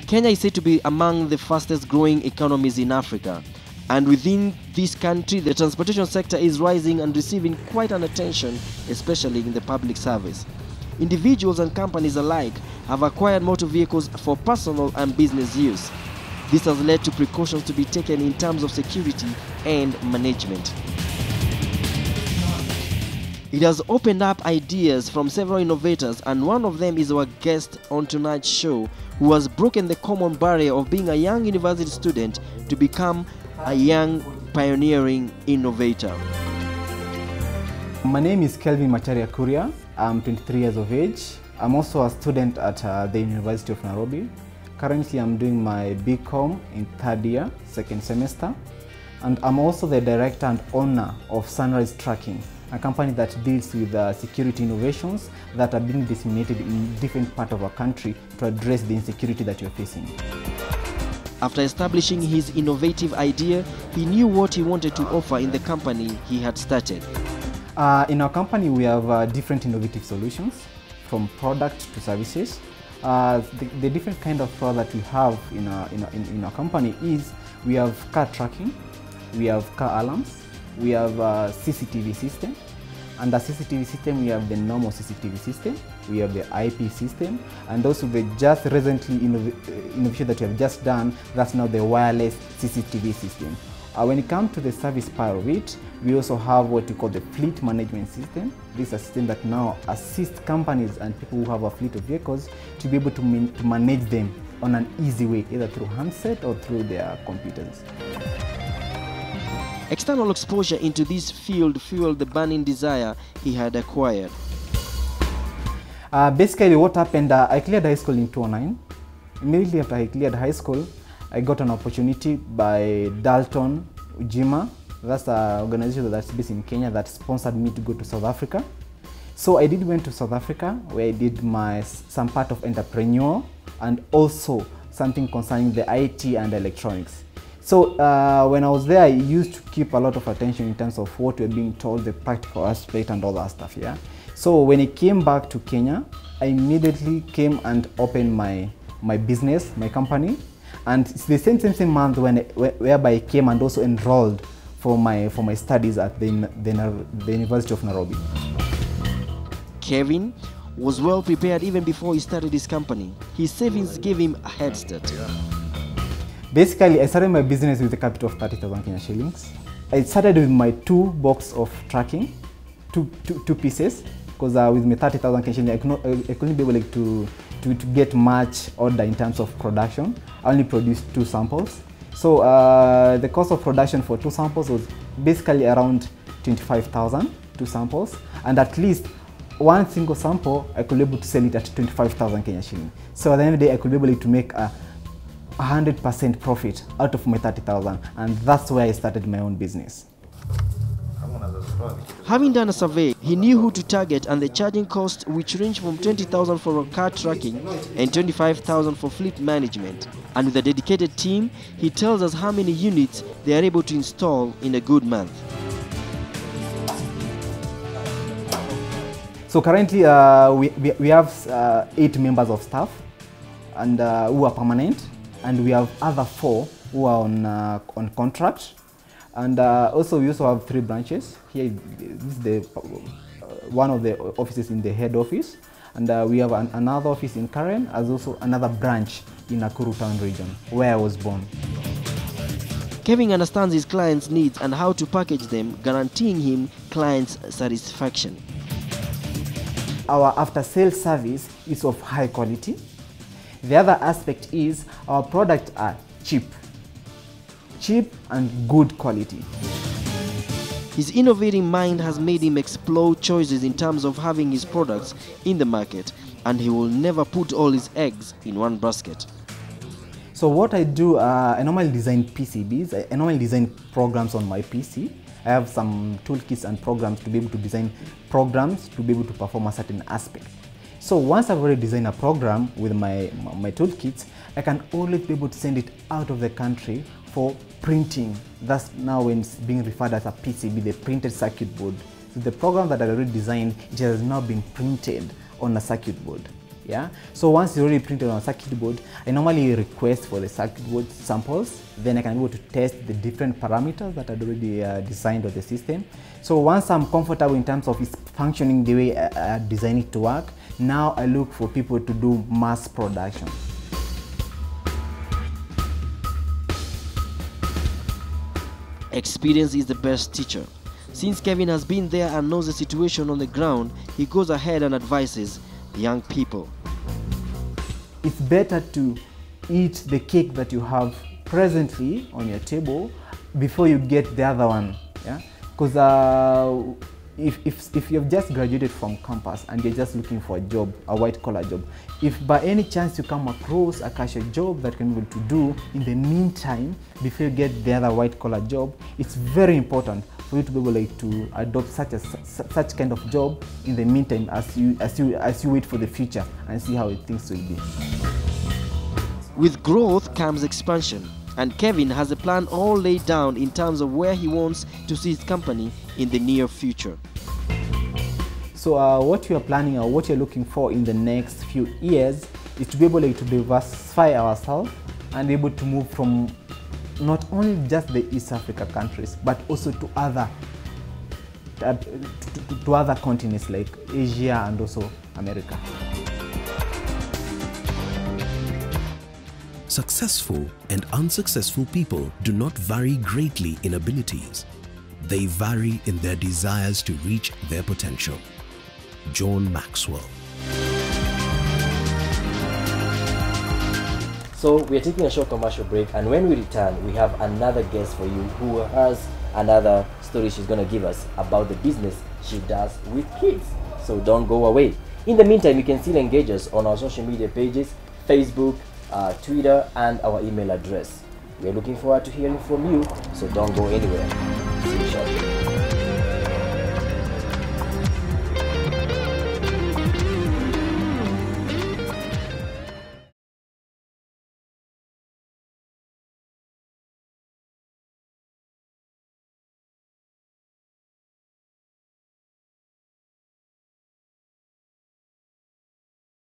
Kenya is said to be among the fastest growing economies in Africa. And within this country, the transportation sector is rising and receiving quite an attention, especially in the public service. Individuals and companies alike have acquired motor vehicles for personal and business use. This has led to precautions to be taken in terms of security and management. It has opened up ideas from several innovators, and one of them is our guest on tonight's show, who has broken the common barrier of being a young university student to become a young pioneering innovator. My name is Kelvin Macharia. I'm 23 years of age. I'm also a student at the University of Nairobi. Currently, I'm doing my BCom in third year, second semester. And I'm also the director and owner of Sunrise Tracking, a company that deals with security innovations that are being disseminated in different parts of our country to address the insecurity that you're facing. After establishing his innovative idea, he knew what he wanted to offer in the company he had started. In our company, we have different innovative solutions, from product to services. The different kind of product we have in our company is we have car tracking, we have car alarms, we have a CCTV system. Under CCTV system, we have the normal CCTV system, we have the IP system, and also the just recently innovation that we have just done, that's now the wireless CCTV system. When it comes to the service part of it, we also have what we call the fleet management system. This is a system that now assists companies and people who have a fleet of vehicles to be able to manage them on an easy way, either through handset or through their computers. External exposure into this field fueled the burning desire he had acquired. Basically what happened, I cleared high school in 2009. Immediately after I cleared high school, I got an opportunity by Dalton Ujima. That's an organization that's based in Kenya that sponsored me to go to South Africa. So I went to South Africa, where I did some part of entrepreneur and also something concerning the IT and electronics. So when I was there, I used to keep a lot of attention in terms of what we're being told, the practical aspect and all that stuff, yeah. So when I came back to Kenya, I immediately came and opened my business, my company. And it's the same month whereby I came and also enrolled for my studies at the University of Nairobi. Kevin was well prepared even before he started his company. His savings gave him a head start. Basically, I started my business with a capital of 30,000 Kenyan shillings. I started with my 2 boxes of tracking, two pieces, because with my 30,000 Kenyan shillings, I couldn't be able to get much order in terms of production. I only produced 2 samples. So the cost of production for 2 samples was basically around 25,000, 2 samples. And at least one single sample, I could be able to sell it at 25,000 Kenyan shillings. So at the end of the day, I could be able to make a 100% profit out of my 30,000. And that's where I started my own business. Having done a survey, he knew who to target, and the charging cost, which ranged from 20,000 for car tracking and 25,000 for fleet management. And with a dedicated team, he tells us how many units they are able to install in a good month. So currently we have 8 members of staff and who are permanent, and we have other 4 who are on contract. And also we also have 3 branches. Here, this is one of the offices in the head office. And we have another office in Karen, as also another branch in Nakuru town region, where I was born. Kevin understands his clients' needs and how to package them, guaranteeing him clients' satisfaction. Our after-sales service is of high quality. The other aspect is our products are cheap and good quality. His innovating mind has made him explore choices in terms of having his products in the market, and he will never put all his eggs in one basket. So what I do, I normally design PCBs, I normally design programs on my PC. I have some toolkits and programs to be able to design programs to be able to perform a certain aspect. So once I've already designed a program with my toolkits, I can always be able to send it out of the country for printing. That's now when it's being referred as a PCB, the printed circuit board. So the program that I already designed, it has now been printed on a circuit board. Yeah, so once it's already printed on a circuit board, I normally request for the circuit board samples. Then I can go to test the different parameters that are already designed on the system. So once I'm comfortable in terms of its functioning the way I designed it to work, now I look for people to do mass production. Experience is the best teacher. Since Kevin has been there and knows the situation on the ground, he goes ahead and advises young people. It's better to eat the cake that you have presently on your table before you get the other one. Yeah, because if you've just graduated from campus and you're just looking for a job, a white collar job, if by any chance you come across a cashier job that you can be able to do in the meantime before you get the other white collar job, it's very important for you to be able to adopt such kind of job in the meantime as you wait for the future and see how things will be. With growth comes expansion, and Kevin has a plan all laid down in terms of where he wants to see his company in the near future. So what we are planning or what you're looking for in the next few years is to be able to diversify ourselves and be able to move from not only just the East Africa countries, but also to other continents like Asia and also America. Successful and unsuccessful people do not vary greatly in abilities. They vary in their desires to reach their potential. John Maxwell. So we are taking a short commercial break, and when we return, we have another guest for you who has another story she's going to give us about the business she does with kids. So don't go away. In the meantime, you can still engage us on our social media pages, Facebook, Twitter, and our email address. We are looking forward to hearing from you, so don't go anywhere. See you shortly.